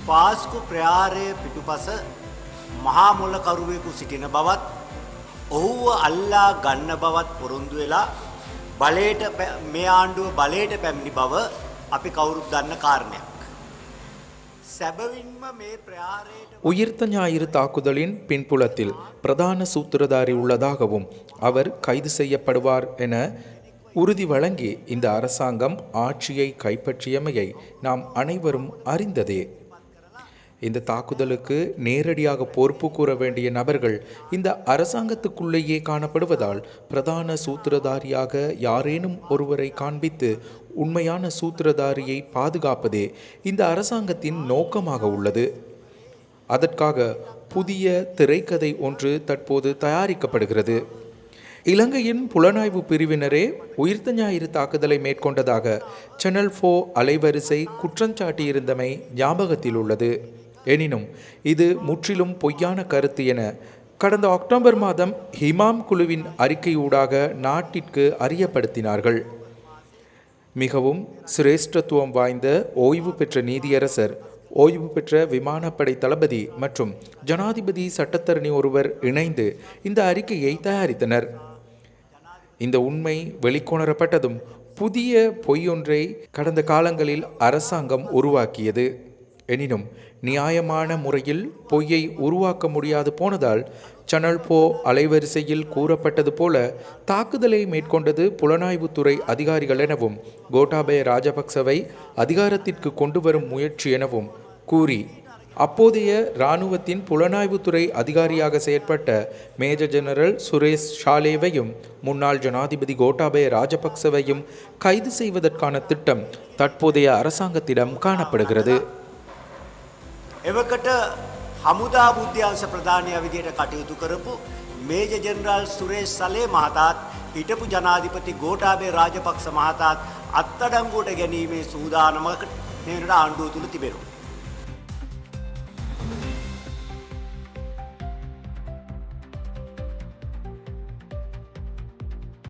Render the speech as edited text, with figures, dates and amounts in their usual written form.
පාස්කු ප්‍රහාරය පිටුපස මහා මොළකරුවෙකු සිටින බවත් ඔහුව අල්ලා ගන්න බවත් පොරොන්දු වෙලා බලයට මේ ආණ්ඩුව බලයට පැමිණි බව අපි කවුරුත් දන්න කාරණයක්. සැබවින්ම මේ ප්‍රහාරයට உயிர்த்த ஞாயிறு தாக்குதலின் பின்புலத்தில் பிரதான சூத்திரதாரி உள்ளதாகவும் அவர் கைது செய்யப்படுவார் என உறுதி வழங்கி இந்த அரசாங்கம் ஆட்சியை கைப்பற்றியமையை நாம் அனைவரும் அறிந்ததே. இந்த தாக்குதலுக்கு நேரடியாக பொறுப்பு கூற வேண்டிய நபர்கள் இந்த அரசாங்கத்துக்குள்ளேயே காணப்படுவதால் பிரதான சூத்திரதாரியாக யாரேனும் ஒருவரை காண்பித்து உண்மையான சூத்திரதாரியை பாதுகாப்பதே இந்த அரசாங்கத்தின் நோக்கமாக உள்ளது. அதற்காக புதிய திரைக்கதை ஒன்று தற்போது தயாரிக்கப்படுகிறது. இலங்கையின் புலனாய்வு பிரிவினரே உயிர்த்த ஞாயிறு தாக்குதலை மேற்கொண்டதாக சேனல் 4 அலைவரிசை குற்றஞ்சாட்டியிருந்தமை ஞாபகத்தில் உள்ளது. எனினும் இது முற்றிலும் பொய்யான கருத்து என கடந்த அக்டோபர் மாதம் ஹிமாம் குழுவின் அறிக்கையூடாக நாட்டிற்கு அறியப்படுத்தினார்கள். மிகவும் சிரேஷ்டத்துவம் வாய்ந்த ஓய்வு பெற்ற நீதியரசர், ஓய்வு பெற்ற விமானப்படை தளபதி மற்றும் ஜனாதிபதி சட்டத்தரணி ஒருவர் இணைந்து இந்த அறிக்கையை தயாரித்தனர். இந்த உண்மை வெளிக்கொணரப்பட்டதும் புதிய பொய்யொன்றை கடந்த காலங்களில் அரசாங்கம் உருவாக்கியது. எனினும் நியாயமான முறையில் பொய்யை உருவாக்க முடியாது போனதால் சேனல் 4 அலைவரிசையில் கூறப்பட்டது போல தாக்குதலை மேற்கொண்டது புலனாய்வுத்துறை அதிகாரிகள் எனவும் கோட்டாபய ராஜபக்சவை அதிகாரத்திற்கு கொண்டு வரும் முயற்சி எனவும் கூறி அப்போதைய இராணுவத்தின் புலனாய்வுத்துறை அதிகாரியாக செயற்பட்ட மேஜர் ஜெனரல் சுரேஷ் ஷாலேவையும் முன்னாள் ஜனாதிபதி கோட்டாபய ராஜபக்சவையும் கைது செய்வதற்கான திட்டம் தற்போதைய அரசாங்கத்திடம் காணப்படுகிறது. එවකට හමුදා බුද්ධ්‍යංශ ප්‍රධානියා විදියට කටයුතු කරපු මේජර් ජෙනරාල් සුරේෂ් සලේ මහතාත් හිටපු ජනාධිපති ගෝඨාභය රාජපක්ෂ මහතාත් අත්අඩංගුවට ගැනීමේ සූදානමකට මේ වෙනකොට ආණ්ඩුව තුල තිබෙනවා.